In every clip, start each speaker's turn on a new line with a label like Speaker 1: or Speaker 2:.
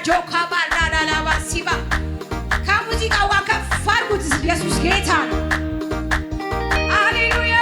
Speaker 1: ጆካ ባላላባ ሲባ ከሙዚቃው ጋር ከፍ አድርጉት። ኢየሱስ ጌታ ነው። ሃሌሉያ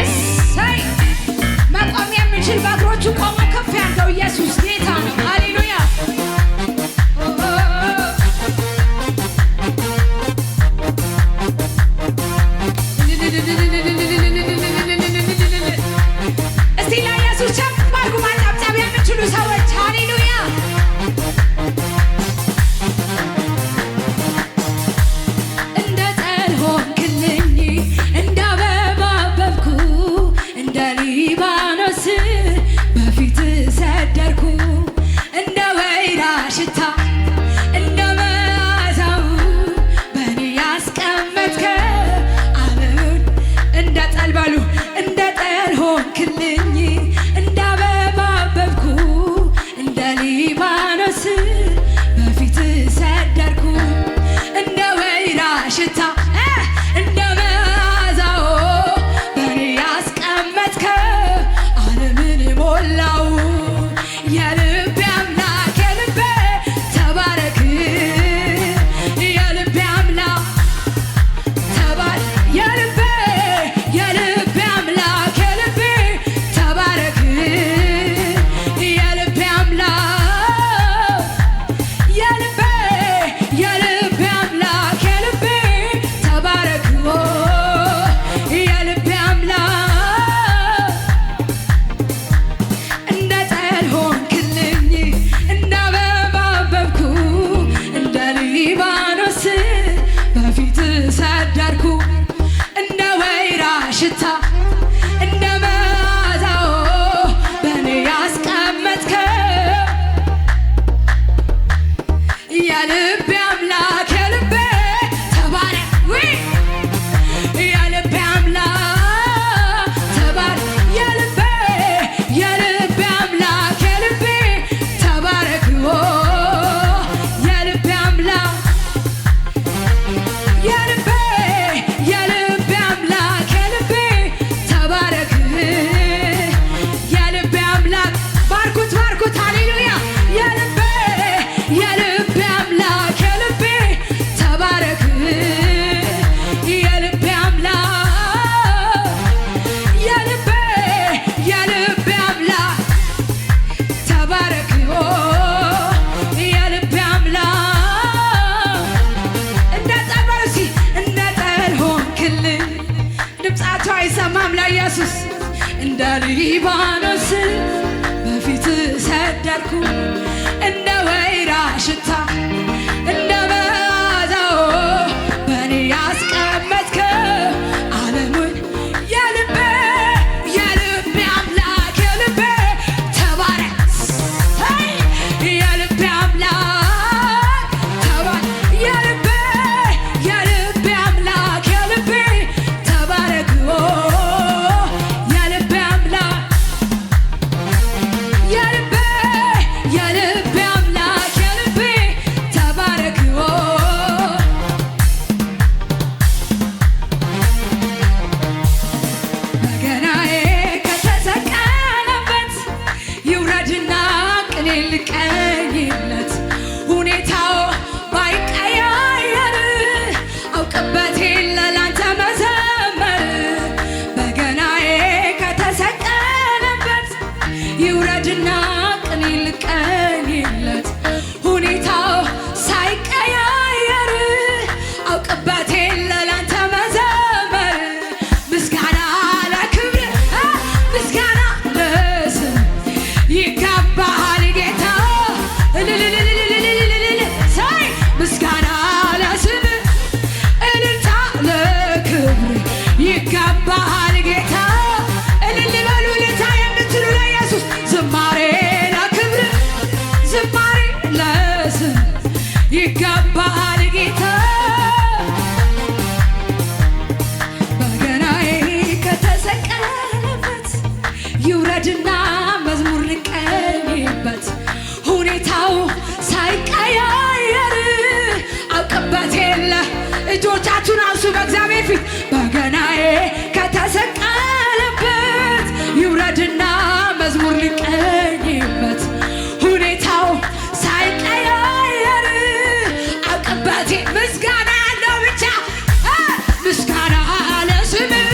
Speaker 1: እሰይ መቆም የሚችል በእግሮቹ ቆሞ ከፍ ያለው ኢየሱስ ጌታ ነው። ሃሌሉያ እስቲ ለኢየሱስ ቸብ አድርጉ ማጨብጨብ የምትችሉ ሰዎች ሃሌሉያ እንደ ጠል ሆንክልኝ እንደ አበባ አበብኩ እንደ ሊባኖስ በፊት ሰደርኩ እንደ ወይራ ሽታ እንደ መዓዛው በእኔ ያስቀመጥከ ዓለምን እንደ ጠል በሉ እንደ ጠል ሆንክልኝ እንደ አበባ አበብኩ እንደ ሊባኖስ በፊት ሰደርኩ እንደ ወይራ ሽታ እንደ መዓዛው በእኔ ያስቀመጥከ ዓለምን ሞላው የልቤ አምላክ የልቤ ተባረክ የልቤ አምላክ የልቤ አምላክ የልቤ ተባረክ የልቤ አምላክ የልቤ አምላክ የልቤ ተባረክ የልቤ አምላክ እንደ ጠል ሆንክልኝ እንደ አበባ አበብኩ እንደ ሊባኖስ በፊት ሰደርኩ እንደ ወይራ ሽታ እንደ መዓዛው በእኔ ያስቀመጥከ የልቤ አምላክ የልቤ ተባረክ የልቤ አምላክ ተባረክ የልቤ አምላክ የልቤ ተባረክ የልቤ አምላክ የልቤ አምላክ የልቤ ተባረክ የልቤ አምላክ ባርኩት ባርኩት ሃሌሉያ የልቤ አምላክ የልቤ ተባረክ የልቤ አምላክ የልቤ አምላክ ተባረክ የልቤ አምላክ እንደ ጠል በሉ እስኪ እንደ ጠል ሆንክልኝ ድምፃቸው አይሰማም ለኢየሱስ እንደ ሊባኖስ በፊት ሰደርኩ እንደ ወይራ ሽታ እንደ መዓዛው በእኔ ያስቀመጥከ ዓለሙን የልቤ አምላክ የልቤ ተባረክ የልቤ አምላክ ተባረክ የልቤ አምላክ የልቤ ተባረክ የልቤ አምላክ የልቤ ፊት በገናዬ ከተሰቀለበት ይውረድና መዝሙር ልቀኝበት ሁኔታው ሳይቀያየር አውቅበቴ ምስጋና ያለው ብቻ ምስጋና ለስምህ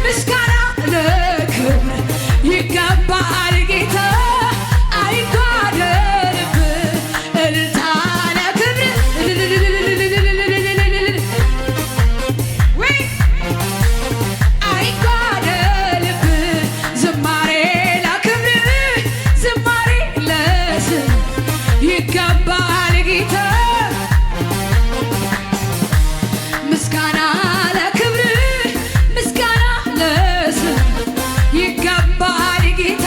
Speaker 1: ምስጋና ለክብር ይገባል ጌታ አይጓደልብህ እልልታ ለክብር አይጓደልብህ ዝማሬ ለክብር ዝማሬ ለስምህ ይገባል ጌታ ምስጋና ለክብር ምስጋና ለስምህ ይገባል ጌታ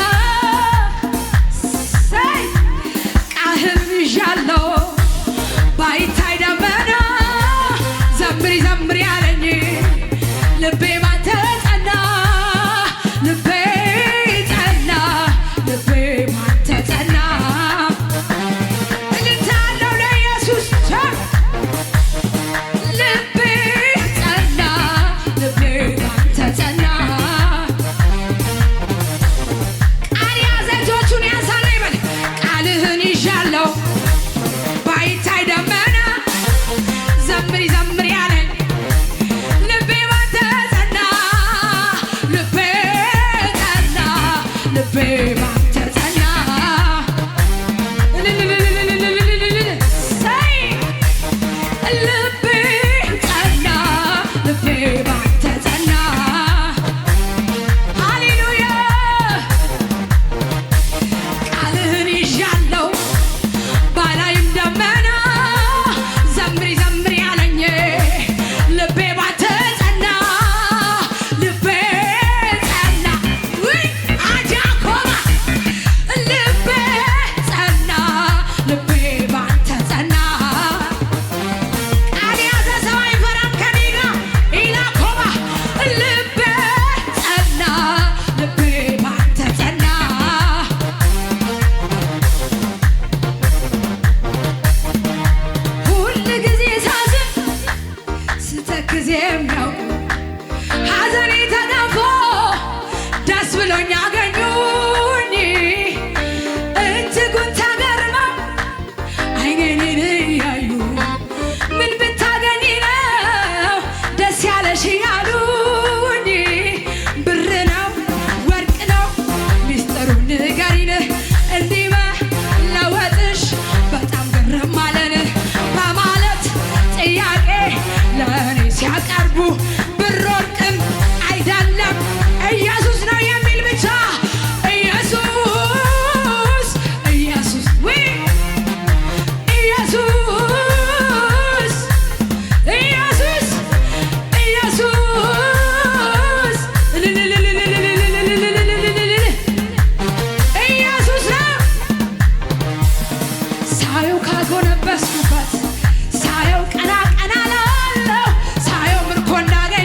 Speaker 1: ቃልህን ይዣለሁ ባይታይ ደመና ዘምሪ ዘምሪ ያለኝ ልቤ ባንተ ጸና ልቤ ጸና ልቤ ባንተ ጸና እልልታ አለው ለኢየሱስ ልቤ ጸና ልቤ ባንተ ጸና ቃል ያዘ እጆቹን ያንሳና ይበል ቃልህን ይዣለሁ ባይታይ ደመና ዘምሪ ዘምሪ ያለኝ ልቤ ባንተ ጸና ልቤ ጸና ልቤ ባንተ ጸና ሰይ ልቤ ጸና ልቤ ባንተ ጸና ሃሌሉያ ቃልህን ይዣለሁ ባላይም ደመና ዘምሪ ዘምሪ ያለኝ ልቤ ባንተ ጸና ልቤ ጸና ውይ አጃኮባ ልቤ ጸና ልቤ ባንተ ጸና ቃል ያዘ ሰው አይፈራም ከኔ ጋር ኢላኮባ ልቤ ጸና ልቤ ባንተ ጸና ሁል ጊዜ ሳዝን ስተክዝ የሚያውቁ ሐዘኔ ተገፎ ደስ ብሎኝ አገኙኝ እጅጉን ተገርመው ዓይኔን እያዩ ምን ብታገኝ ነው ደስ ያለሽ ያሉኝ ብር ነው ወርቅ ነው ሚስጥሩን ንገሪን እንዲህ መለወጥሽ በጣም ግርም አለን በማለት ጥያቄ ለእኔ ሲያቀርቡ ብር ወርቅም አይደለም ኢየሱስ ነው የሚል ብቻ ኢየሱስ ኢየሱስ ውይ ኢየሱስ ኢየሱስ ኢየሱስ ኢየሱስ ነው ሳየው ካጎነበስኩበት ሳየው ቀና ቀና ላለው ሳየው ምርኮ እንዳገኘ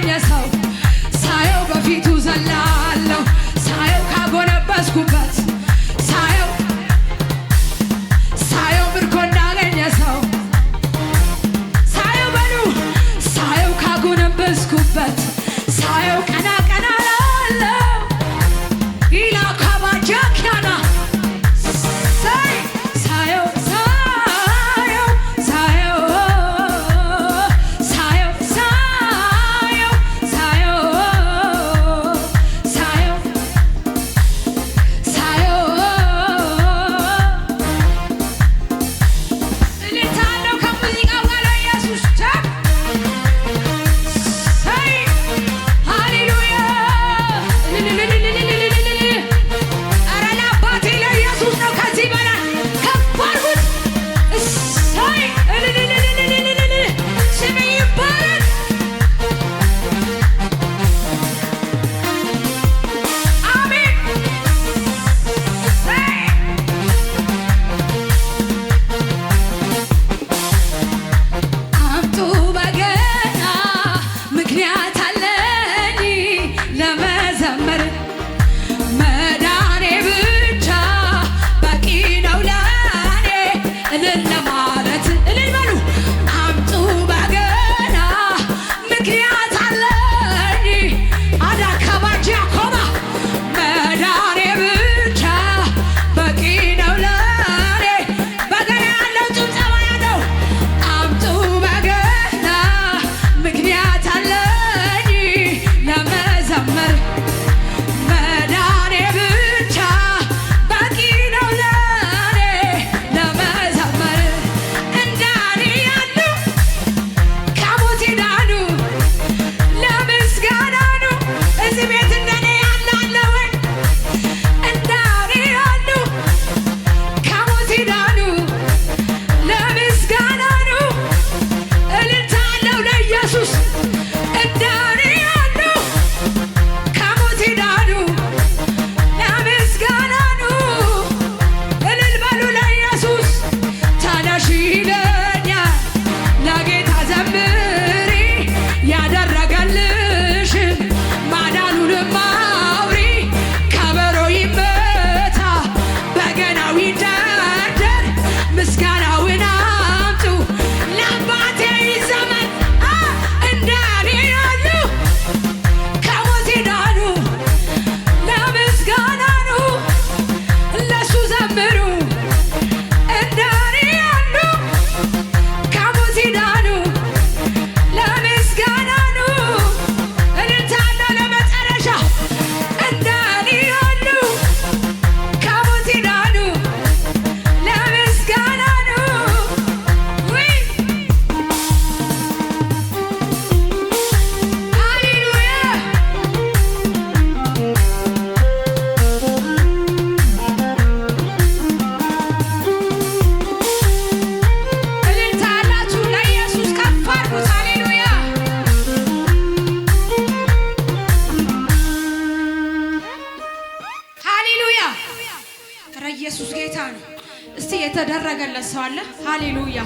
Speaker 1: ሰው አለ? ሃሌሉያ!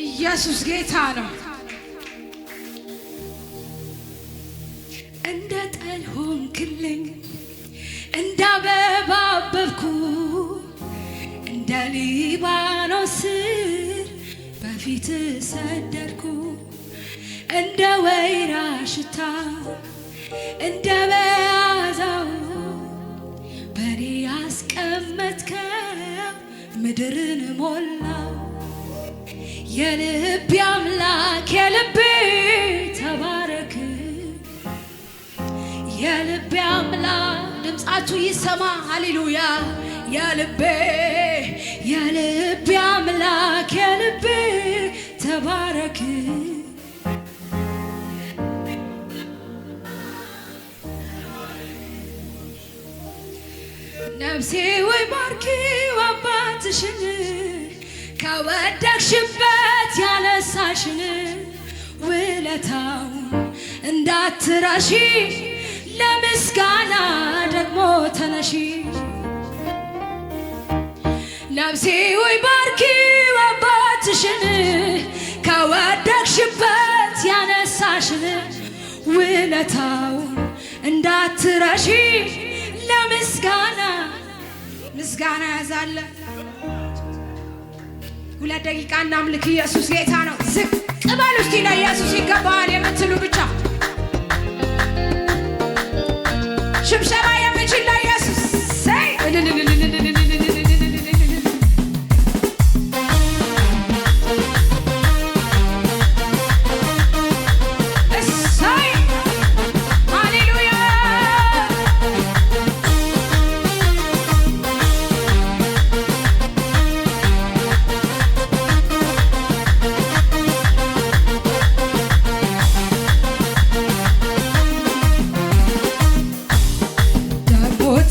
Speaker 1: ኢየሱስ ጌታ ነው። እንደ ጠል ሆንክልኝ፣ እንደ አበባ አበብኩ፣ እንደ ሊባኖስ ስር በፊት ሰደድኩ። እንደ ወይራ ሽታ እንደ መዓዛው በኔ ያስቀመጥከው ምድርን ሞላ። የልቤ አምላክ የልቤ ተባረክ፣ የልቤ አምላክ ድምፃችሁ ይሰማ። ሃሌሉያ! የልቤ አምላክ የልቤ ተባረክ። ነፍሴ ወይ ባርኪው አባትሽን ከወደቅሽበት ያነሳሽን ውለታውን እንዳትረሺ ለምስጋና ደግሞ ተነሺ። ነፍሴ ወይ ባርኪው አባትሽን ከወደቅሽበት ያነሳሽን ውለታውን እንዳትረሺ ለምስጋና ምስጋና ያዛለ 2 ደቂቃ እናምልክ። ኢየሱስ ጌታ ነው። ዝቅ በሉ እስቲ ለኢየሱስ ይገባዋል የምትሉ ብቻ ሽብሸባ የምችል ለኢየሱስ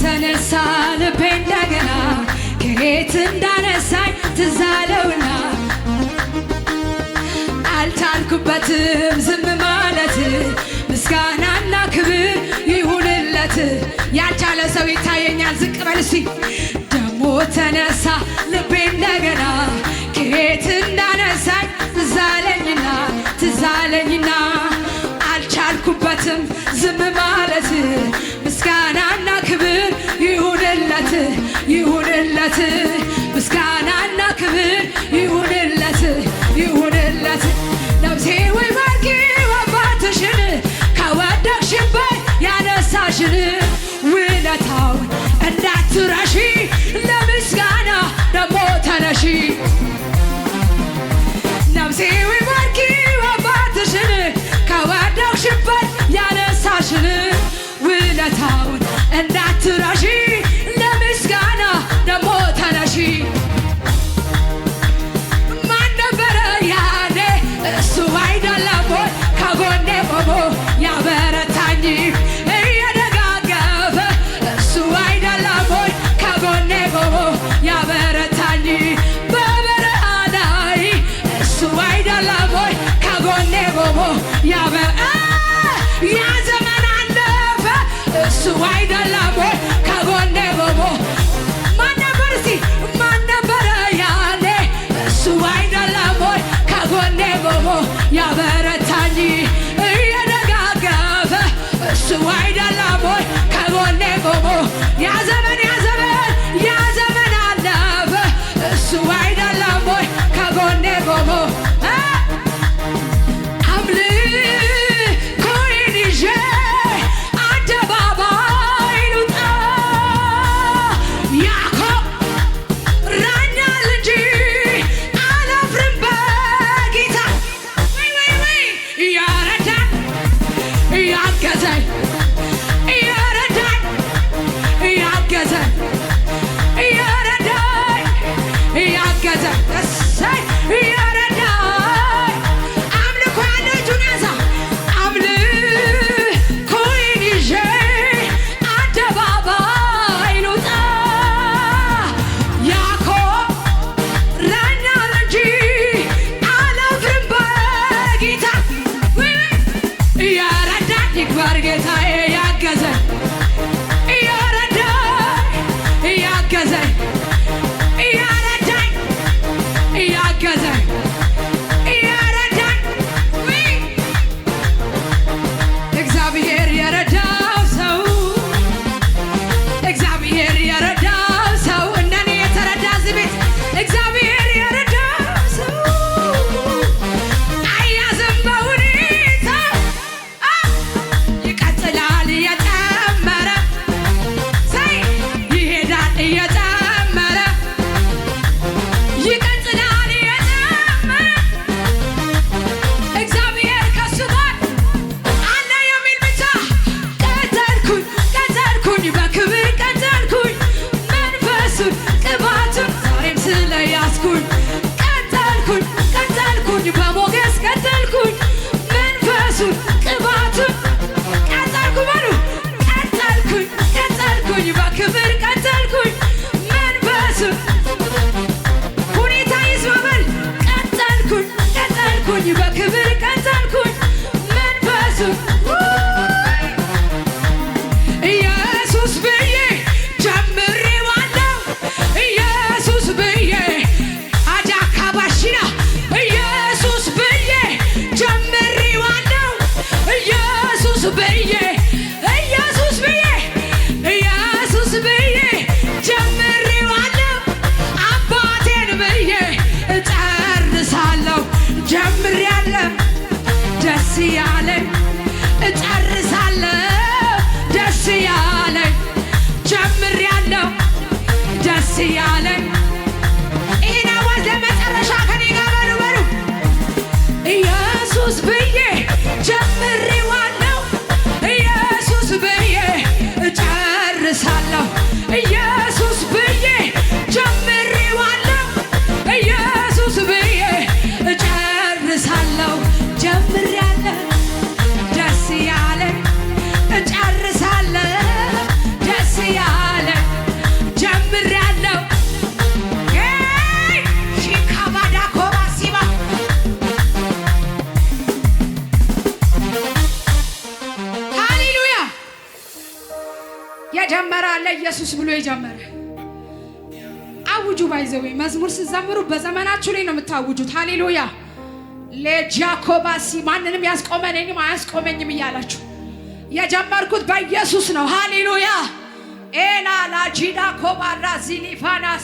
Speaker 1: ተነሳ ልቤ እንደገና ከየት እንዳነሳኝ ትዝ አለውና አልቻልኩበትም ዝም ማለት። ምስጋናና ክብር ይሁንለት። ያልቻለ ሰው ይታየኛል። ዝቅ በል እስቲ። ደሞ ተነሳ ልቤ እንደገና ከየት እንዳነሳኝ ትዝ አለኝና አልቻልኩበትም ዝም ማለት። ምስጋናና ክብር ይሁንለት። ምስጋናና ክብር ይሁንለት። ነፍሴ ወይ ባርኪው አባትሽን ከወደቅሽበት ያነሳሽን ውለታውን እንዳትረሺ ለምስጋና ደግሞ ተነሺ። ነፍሴ ወይ ባርኪው አባትሽን ከወደቅሽበት ያነሳሽን ውለታውን እንዳትረሺ ለምስጋና ደግሞ ተነሺ። ማን ነበረ ያኔ? እሱ አይደለም ወይ ከጎኔ ቆሞ ያበረታኝ እየደጋገፈ? እሱ አይደለም ወይ ከጎኔ ቆሞ ያበረታኝ በበረሃ ላይ? እሱ አይደለም ወይ ከጎኔ ቆሞ ያ ዘመን አለፈ? እሱ አይደለም ወይ ከጎኔ ቆሞ? ማን ነበር እስቲ ማን ነበረ ያኔ? እሱ አይደለም ወይ ከጎኔ ቆሞ ያበረታኝ እየደጋገፈ? እሱ አይደለም ወይ ከጎኔ ቆሞ? ያ ዘመን አለፈ? እሱ አይደለም ወይ ከጎኔ ቆሞ? የጀመረ አለ ኢየሱስ ብሎ የጀመረ አውጁ። ባይዘው መዝሙር ስትዘምሩ በዘመናችሁ ላይ ነው የምታውጁት። ሃሌሉያ ለጃኮባሲ ማንንም ያስቆመኝም አያስቆመኝም እያላችሁ የጀመርኩት በኢየሱስ ነው። ሃሌሉያ ኤና ላጂዳ ኮባራ ዚሊፋናስ